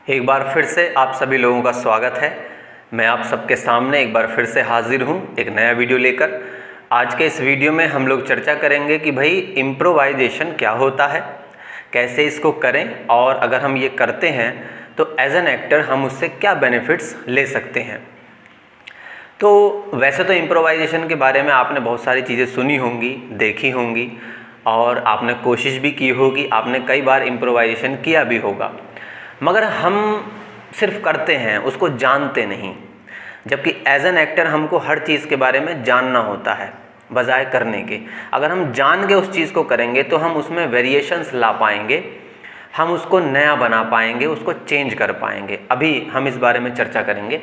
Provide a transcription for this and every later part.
एक बार फिर से आप सभी लोगों का स्वागत है। मैं आप सबके सामने एक बार फिर से हाजिर हूँ एक नया वीडियो लेकर। आज के इस वीडियो में हम लोग चर्चा करेंगे कि भाई इम्प्रोवाइजेशन क्या होता है, कैसे इसको करें और अगर हम ये करते हैं तो एज एन एक्टर हम उससे क्या बेनिफिट्स ले सकते हैं। तो वैसे तो इम्प्रोवाइजेशन के बारे में आपने बहुत सारी चीज़ें सुनी होंगी, देखी होंगी और आपने कोशिश भी की होगी, आपने कई बार इम्प्रोवाइजेशन किया भी होगा, मगर हम सिर्फ करते हैं, उसको जानते नहीं। जबकि एज एन एक्टर हमको हर चीज़ के बारे में जानना होता है बजाय करने के। अगर हम जान के उस चीज़ को करेंगे तो हम उसमें वेरिएशंस ला पाएंगे, हम उसको नया बना पाएंगे, उसको चेंज कर पाएंगे। अभी हम इस बारे में चर्चा करेंगे।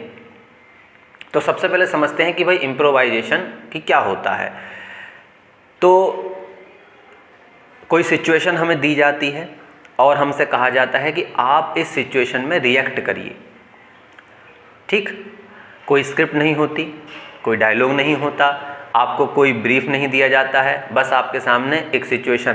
तो सबसे पहले समझते हैं कि भाई इम्प्रोवाइजेशन की क्या होता है। तो कोई सिचुएशन हमें दी जाती है और हमसे कहा जाता है कि आप इस सिचुएशन में रिएक्ट करिए। ठीक, कोई स्क्रिप्ट नहीं होती, कोई डायलॉग नहीं होता, आपको कोई ब्रीफ नहीं दिया जाता है, बस आपके सामने एक सिचुएशन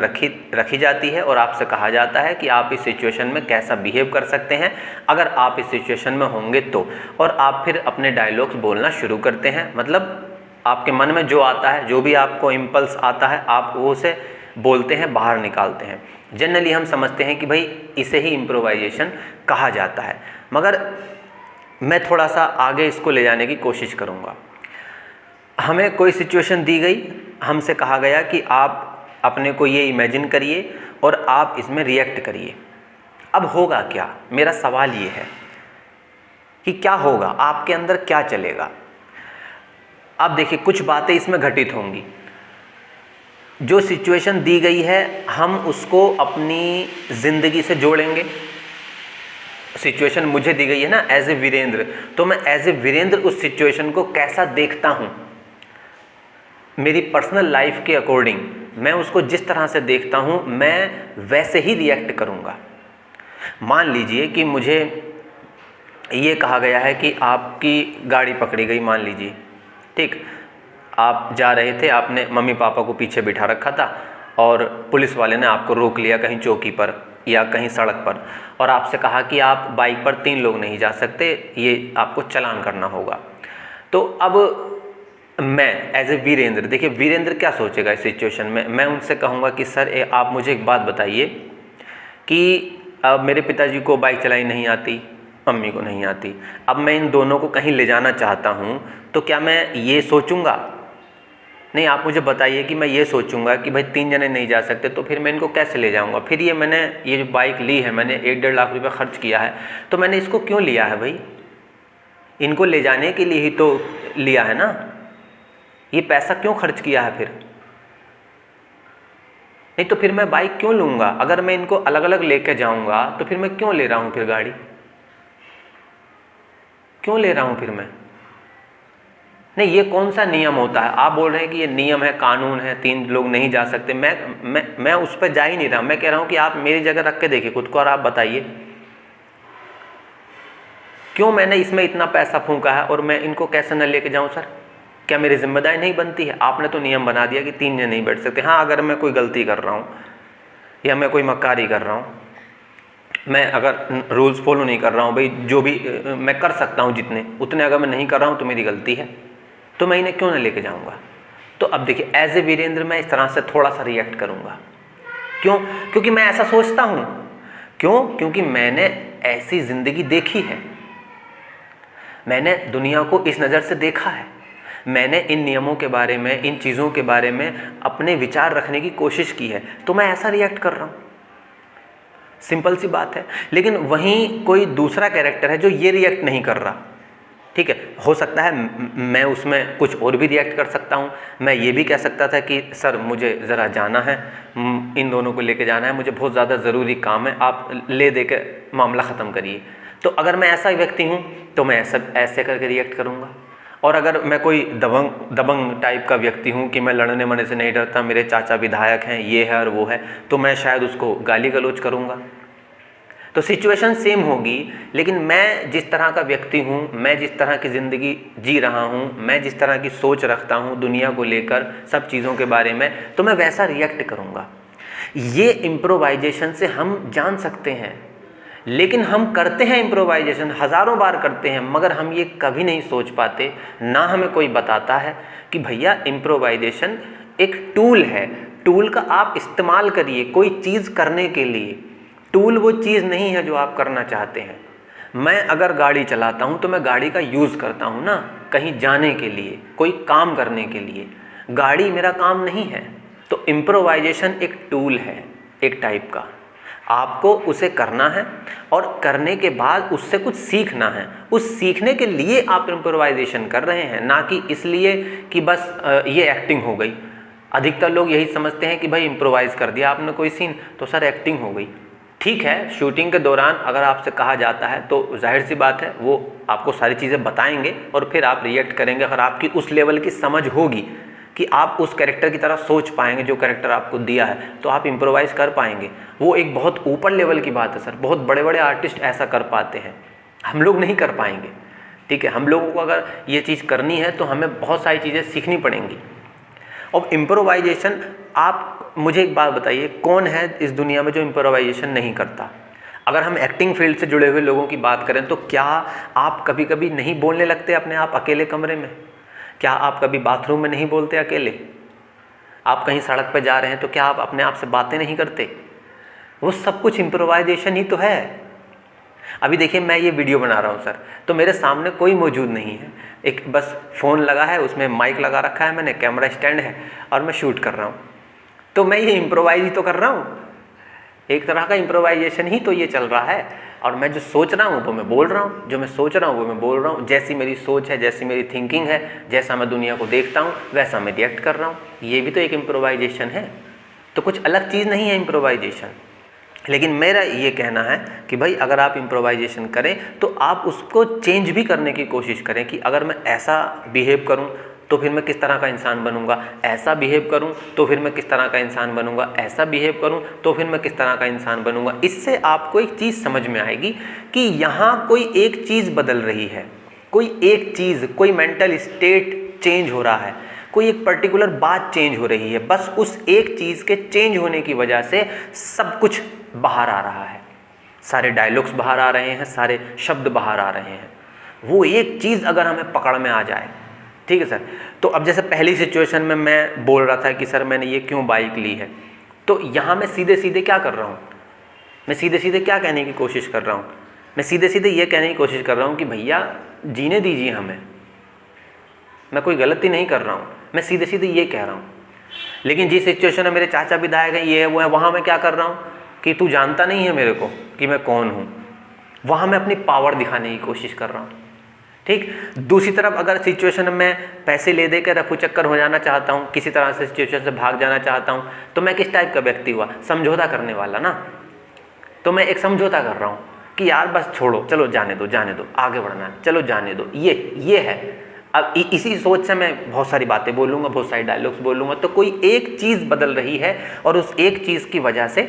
रखी जाती है और आपसे कहा जाता है कि आप इस सिचुएशन में कैसा बिहेव कर सकते हैं अगर आप इस सिचुएशन में होंगे तो। और आप फिर अपने डायलॉग्स बोलना शुरू करते हैं। मतलब आपके मन में जो आता है, जो भी आपको इम्पल्स आता है, आप वो उसे बोलते हैं, बाहर निकालते हैं। जनरली हम समझते हैं कि भाई इसे ही इम्प्रोवाइजेशन कहा जाता है, मगर मैं थोड़ा सा आगे इसको ले जाने की कोशिश करूँगा। हमें कोई सिचुएशन दी गई, हमसे कहा गया कि आप अपने को ये इमेजिन करिए और आप इसमें रिएक्ट करिए। अब होगा क्या, मेरा सवाल ये है कि क्या होगा, आपके अंदर क्या चलेगा। अब देखिए, कुछ बातें इसमें घटित होंगी। जो सिचुएशन दी गई है हम उसको अपनी ज़िंदगी से जोड़ेंगे। सिचुएशन मुझे दी गई है ना एज ए वीरेंद्र, तो मैं एज ए वीरेंद्र उस सिचुएशन को कैसा देखता हूँ, मेरी पर्सनल लाइफ के अकॉर्डिंग मैं उसको जिस तरह से देखता हूँ मैं वैसे ही रिएक्ट करूँगा। मान लीजिए कि मुझे ये कहा गया है कि आपकी गाड़ी पकड़ी गई, मान लीजिए, ठीक, आप जा रहे थे, आपने मम्मी पापा को पीछे बिठा रखा था और पुलिस वाले ने आपको रोक लिया कहीं चौकी पर या कहीं सड़क पर और आपसे कहा कि आप बाइक पर 3 लोग नहीं जा सकते, ये आपको चालान करना होगा। तो अब मैं एज ए वीरेंद्र, देखिए वीरेंद्र क्या सोचेगा इस सिचुएशन में। मैं उनसे कहूँगा कि सर आप मुझे एक बात बताइए कि अब मेरे पिताजी को बाइक चलाई नहीं आती, मम्मी को नहीं आती, अब मैं इन दोनों को कहीं ले जाना चाहता हूँ, तो क्या मैं ये सोचूंगा? नहीं, आप मुझे बताइए कि मैं ये सोचूंगा कि भाई 3 जने नहीं जा सकते तो फिर मैं इनको कैसे ले जाऊंगा। फिर ये जो बाइक ली है मैंने 1-1.5 लाख रुपए खर्च किया है, तो मैंने इसको क्यों लिया है भाई? इनको ले जाने के लिए ही तो लिया है ना, ये पैसा क्यों खर्च किया है फिर? नहीं तो फिर मैं बाइक क्यों लूँगा? अगर मैं इनको अलग अलग लेके जाऊँगा तो फिर मैं क्यों ले रहा हूँ फिर गाड़ी? क्यों ले रहा हूँ फिर मैं? नहीं, ये कौन सा नियम होता है? आप बोल रहे हैं कि ये नियम है, कानून है, 3 लोग नहीं जा सकते। मैं उस पर जा ही नहीं रहा हूँ। मैं कह रहा हूँ कि आप मेरी जगह रख के देखिए खुद को और आप बताइए क्यों मैंने इसमें इतना पैसा फूंका है और मैं इनको कैसे न लेके जाऊँ सर? क्या मेरी जिम्मेदारी नहीं बनती है? आपने तो नियम बना दिया कि 3 जन नहीं बैठ सकते। हाँ, अगर मैं कोई गलती कर रहा हूँ या मैं कोई मक्कारी कर रहा हूँ, मैं अगर रूल्स फॉलो नहीं कर रहा हूँ, भाई जो भी मैं कर सकता हूँ जितने उतने अगर मैं नहीं कर रहा हूँ तो मेरी गलती है, तो मैं इन्हें क्यों ना लेके जाऊँगा? तो अब देखिए एज ए वीरेंद्र मैं इस तरह से थोड़ा सा रिएक्ट करूँगा। क्यों? क्योंकि मैं ऐसा सोचता हूँ। क्यों? क्योंकि मैंने ऐसी ज़िंदगी देखी है, मैंने दुनिया को इस नज़र से देखा है, मैंने इन नियमों के बारे में, इन चीज़ों के बारे में अपने विचार रखने की कोशिश की है, तो मैं ऐसा रिएक्ट कर रहा हूँ। सिंपल सी बात है। लेकिन वहीं कोई दूसरा कैरेक्टर है जो ये रिएक्ट नहीं कर रहा, ठीक है। हो सकता है मैं उसमें कुछ और भी रिएक्ट कर सकता हूँ। मैं ये भी कह सकता था कि सर मुझे ज़रा जाना है, इन दोनों को लेके जाना है, मुझे बहुत ज़्यादा ज़रूरी काम है, आप ले दे के मामला ख़त्म करिए। तो अगर मैं ऐसा व्यक्ति हूँ तो मैं ऐसे करके रिएक्ट करूँगा। और अगर मैं कोई दबंग टाइप का व्यक्ति हूँ कि मैं लड़ने मरने से नहीं डरता, मेरे चाचा विधायक हैं, ये है और वो है, तो मैं शायद उसको गाली गलौज करूँगा। तो सिचुएशन सेम होगी, लेकिन मैं जिस तरह का व्यक्ति हूँ, मैं जिस तरह की ज़िंदगी जी रहा हूँ, मैं जिस तरह की सोच रखता हूँ दुनिया को लेकर, सब चीज़ों के बारे में, तो मैं वैसा रिएक्ट करूँगा। ये इम्प्रोवाइजेशन से हम जान सकते हैं लेकिन हम करते हैं इम्प्रोवाइजेशन, हज़ारों बार करते हैं, मगर हम ये कभी नहीं सोच पाते, ना हमें कोई बताता है कि भैया इम्प्रोवाइजेशन एक टूल है, टूल का आप इस्तेमाल करिए कोई चीज़ करने के लिए। टूल वो चीज़ नहीं है जो आप करना चाहते हैं। मैं अगर गाड़ी चलाता हूँ तो मैं गाड़ी का यूज़ करता हूँ ना, कहीं जाने के लिए, कोई काम करने के लिए। गाड़ी मेरा काम नहीं है। तो इम्प्रोवाइजेशन एक टूल है, एक टाइप का। आपको उसे करना है और करने के बाद उससे कुछ सीखना है। उस सीखने के लिए आप इम्प्रोवाइजेशन कर रहे हैं, ना कि इसलिए कि बस ये एक्टिंग हो गई। अधिकतर लोग यही समझते हैं कि भाई इम्प्रोवाइज़ कर दिया आपने कोई सीन तो सर एक्टिंग हो गई। ठीक है, शूटिंग के दौरान अगर आपसे कहा जाता है तो जाहिर सी बात है वो आपको सारी चीज़ें बताएंगे और फिर आप रिएक्ट करेंगे। अगर आपकी उस लेवल की समझ होगी कि आप उस कैरेक्टर की तरह सोच पाएंगे जो कैरेक्टर आपको दिया है, तो आप इम्प्रोवाइज़ कर पाएंगे। वो एक बहुत ऊपर लेवल की बात है सर। बहुत बड़े बड़े आर्टिस्ट ऐसा कर पाते हैं, हम लोग नहीं कर पाएंगे। ठीक है, हम लोगों को अगर ये चीज़ करनी है तो हमें बहुत सारी चीज़ें सीखनी पड़ेंगी। और इम्प्रोवाइजेशन, आप मुझे एक बात बताइए, कौन है इस दुनिया में जो इम्प्रोवाइजेशन नहीं करता? अगर हम एक्टिंग फील्ड से जुड़े हुए लोगों की बात करें तो क्या आप कभी कभी नहीं बोलने लगते अपने आप अकेले कमरे में? क्या आप कभी बाथरूम में नहीं बोलते अकेले? आप कहीं सड़क पर जा रहे हैं तो क्या आप अपने आप से बातें नहीं करते? वो सब कुछ इम्प्रोवाइजेशन ही तो है। अभी देखिए, मैं ये वीडियो बना रहा हूँ सर, तो मेरे सामने कोई मौजूद नहीं है, एक बस फ़ोन लगा है, उसमें माइक लगा रखा है मैंने, कैमरा स्टैंड है और मैं शूट कर रहा हूँ। तो मैं ये इम्प्रोवाइज ही तो कर रहा हूँ, एक तरह का इम्प्रोवाइजेशन ही तो ये चल रहा है। और मैं जो सोच रहा हूँ वो मैं बोल रहा हूँ, जो मैं सोच रहा हूँ वो मैं बोल रहा हूँ। जैसी मेरी सोच है, जैसी मेरी थिंकिंग है, जैसा मैं दुनिया को देखता हूँ वैसा मैं रिएक्ट कर रहा हूँ। ये भी तो एक इम्प्रोवाइजेशन है, तो कुछ अलग चीज़ नहीं है इम्प्रोवाइजेशन। लेकिन मेरा ये कहना है कि भाई अगर आप इम्प्रोवाइजेशन करें तो आप उसको चेंज भी करने की कोशिश करें कि अगर मैं ऐसा बिहेव करूं तो फिर मैं किस तरह का इंसान बनूंगा, ऐसा बिहेव करूं तो फिर मैं किस तरह का इंसान बनूंगा, ऐसा बिहेव करूं तो फिर मैं किस तरह का इंसान बनूंगा। इससे आपको एक चीज़ समझ में आएगी कि यहाँ कोई एक चीज़ बदल रही है, कोई एक चीज़, कोई मेंटल स्टेट चेंज हो रहा है, कोई एक पर्टिकुलर बात चेंज हो रही है। बस उस एक चीज़ के चेंज होने की वजह से सब कुछ बाहर आ रहा है, सारे डायलॉग्स बाहर आ रहे हैं, सारे शब्द बाहर आ रहे हैं। वो एक चीज़ अगर हमें पकड़ में आ जाए, ठीक है सर। तो अब जैसे पहली सिचुएशन में मैं बोल रहा था कि सर मैंने ये क्यों बाइक ली है, तो यहाँ मैं सीधे सीधे क्या कर रहा हूँ, मैं सीधे सीधे क्या कहने की कोशिश कर रहा हूँ, मैं सीधे सीधे ये कहने की कोशिश कर रहा हूँ कि भैया जीने दीजिए हमें, मैं कोई गलती नहीं कर रहा हूँ, मैं सीधे सीधे ये कह रहा हूँ। लेकिन जिस सिचुएशन में मेरे चाचा विधायक हैं, ये है वो है, वहाँ मैं क्या कर रहा हूँ कि तू जानता नहीं है मेरे को कि मैं कौन हूँ। वहाँ मैं अपनी पावर दिखाने की कोशिश कर रहा हूँ। ठीक, दूसरी तरफ अगर सिचुएशन में पैसे ले दे कर रफू चक्कर हो जाना चाहता हूँ, किसी तरह से सिचुएशन से भाग जाना चाहता हूँ, तो मैं किस टाइप का व्यक्ति हुआ, समझौता करने वाला ना। तो मैं एक समझौता कर रहा हूँ कि यार बस छोड़ो, चलो जाने दो, जाने दो, आगे बढ़ना है, चलो जाने दो, ये है। अब इसी सोच से मैं बहुत सारी बातें बोलूँगा, बहुत सारी डायलॉग्स बोलूँगा, तो कोई एक चीज़ बदल रही है और उस एक चीज़ की वजह से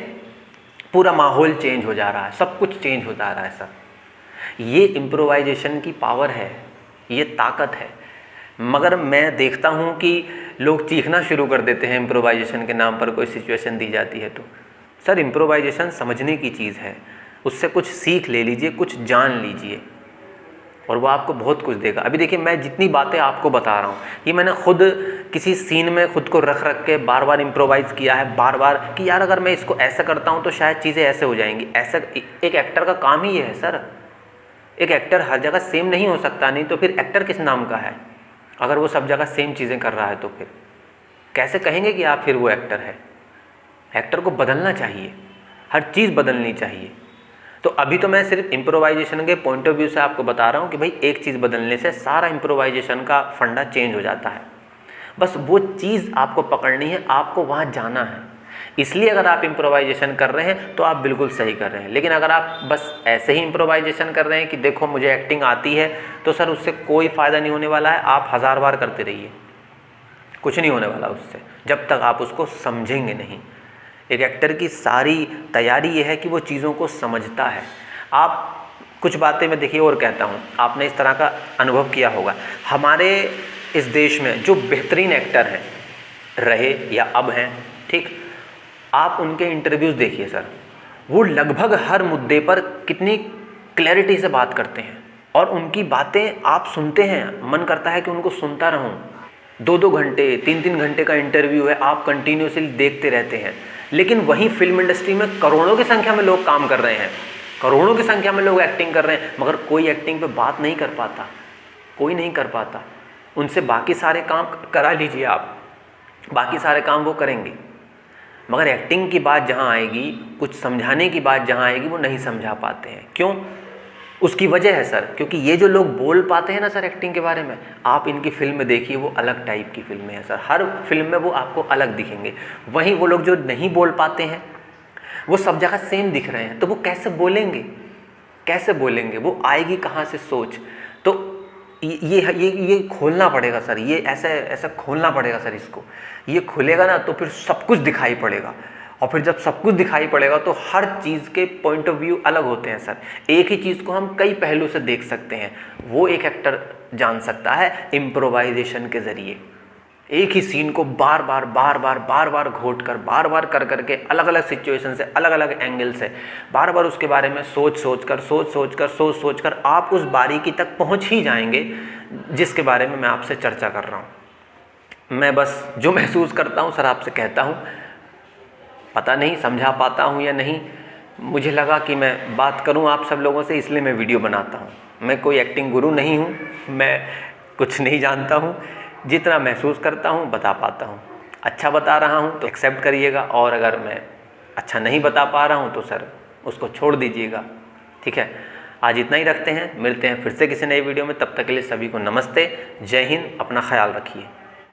पूरा माहौल चेंज हो जा रहा है, सब कुछ चेंज हो जा रहा है सर। ये इम्प्रोवाइजेशन की पावर है, ये ताकत है। मगर मैं देखता हूँ कि लोग चीखना शुरू कर देते हैं इम्प्रोवाइजेशन के नाम पर कोई सिचुएशन दी जाती है तो। सर इम्प्रोवाइजेशन समझने की चीज़ है, उससे कुछ सीख ले लीजिए, कुछ जान लीजिए और वो आपको बहुत कुछ देगा। अभी देखिए, मैं जितनी बातें आपको बता रहा हूँ ये मैंने खुद किसी सीन में खुद को रख के बार बार इम्प्रोवाइज़ किया है, बार बार कि यार अगर मैं इसको ऐसा करता हूँ तो शायद चीज़ें ऐसे हो जाएंगी। ऐसा एक एक्टर का काम ही ये है सर। एक एक्टर हर जगह सेम नहीं हो सकता, नहीं तो फिर एक्टर किस नाम का है? अगर वो सब जगह सेम चीज़ें कर रहा है तो फिर कैसे कहेंगे कि आप फिर वो एक्टर है? एक्टर को बदलना चाहिए, हर चीज़ बदलनी चाहिए। तो अभी तो मैं सिर्फ इम्प्रोवाइजेशन के पॉइंट ऑफ व्यू से आपको बता रहा हूँ कि भाई एक चीज़ बदलने से सारा इम्प्रोवाइजेशन का फंडा चेंज हो जाता है। बस वो चीज़ आपको पकड़नी है, आपको वहाँ जाना है। इसलिए अगर आप इम्प्रोवाइजेशन कर रहे हैं तो आप बिल्कुल सही कर रहे हैं। लेकिन अगर आप बस ऐसे ही इम्प्रोवाइजेशन कर रहे हैं कि देखो मुझे एक्टिंग आती है, तो सर उससे कोई फ़ायदा नहीं होने वाला है। आप 1000 बार करते रहिए, कुछ नहीं होने वाला उससे, जब तक आप उसको समझेंगे नहीं। एक एक्टर की सारी तैयारी ये है कि वो चीज़ों को समझता है। आप कुछ बातें मैं देखिए और कहता हूँ, आपने इस तरह का अनुभव किया होगा। हमारे इस देश में जो बेहतरीन एक्टर हैं, रहे या अब हैं, ठीक, आप उनके इंटरव्यूज़ देखिए सर, वो लगभग हर मुद्दे पर कितनी क्लैरिटी से बात करते हैं और उनकी बातें आप सुनते हैं, मन करता है कि उनको सुनता रहूं। 2-2 घंटे 3-3 घंटे का इंटरव्यू है, आप कंटिन्यूसली देखते रहते हैं। लेकिन वहीं फिल्म इंडस्ट्री में करोड़ों की संख्या में लोग काम कर रहे हैं, करोड़ों की संख्या में लोग एक्टिंग कर रहे हैं, मगर कोई एक्टिंग पे बात नहीं कर पाता, कोई नहीं कर पाता। उनसे बाकी सारे काम करा लीजिए आप, बाकी सारे काम वो करेंगे, मगर एक्टिंग की बात जहाँ आएगी, कुछ समझाने की बात जहाँ आएगी, वो नहीं समझा पाते हैं। क्यों? उसकी वजह है सर, क्योंकि ये जो लोग बोल पाते हैं ना सर एक्टिंग के बारे में, आप इनकी फिल्म में देखिए, वो अलग टाइप की फिल्में हैं सर। हर फिल्म में वो आपको अलग दिखेंगे। वहीं वो लोग जो नहीं बोल पाते हैं, वो सब जगह सेम दिख रहे हैं, तो वो कैसे बोलेंगे, कैसे बोलेंगे? वो आएगी कहाँ से सोच? तो ये खोलना पड़ेगा सर, ये ऐसा खोलना पड़ेगा सर इसको। ये खुलेगा ना तो फिर सब कुछ दिखाई पड़ेगा, और फिर जब सब कुछ दिखाई पड़ेगा तो हर चीज़ के पॉइंट ऑफ व्यू अलग होते हैं सर। एक ही चीज़ को हम कई पहलू से देख सकते हैं, वो एक एक्टर जान सकता है इम्प्रोवाइजेशन के ज़रिए। एक ही सीन को बार बार घोट कर, बार बार कर करके, अलग अलग सिचुएशन से, अलग अलग एंगल से, बार बार उसके बारे में सोच सोच कर आप उस बारीकी तक पहुंच ही जाएंगे जिसके बारे में मैं आपसे चर्चा कर रहा हूं। मैं बस जो महसूस करता हूं सर आपसे कहता हूं। पता नहीं समझा पाता हूं या नहीं, मुझे लगा कि मैं बात करूं आप सब लोगों से, इसलिए मैं वीडियो बनाता हूं। मैं कोई एक्टिंग गुरु नहीं हूं, मैं कुछ नहीं जानता हूं, जितना महसूस करता हूं बता पाता हूं। अच्छा बता रहा हूं तो एक्सेप्ट करिएगा, और अगर मैं अच्छा नहीं बता पा रहा हूं तो सर उसको छोड़ दीजिएगा, ठीक है। आज इतना ही रखते हैं, मिलते हैं फिर से किसी नई वीडियो में। तब तक के लिए सभी को नमस्ते, जय हिंद, अपना ख्याल रखिए।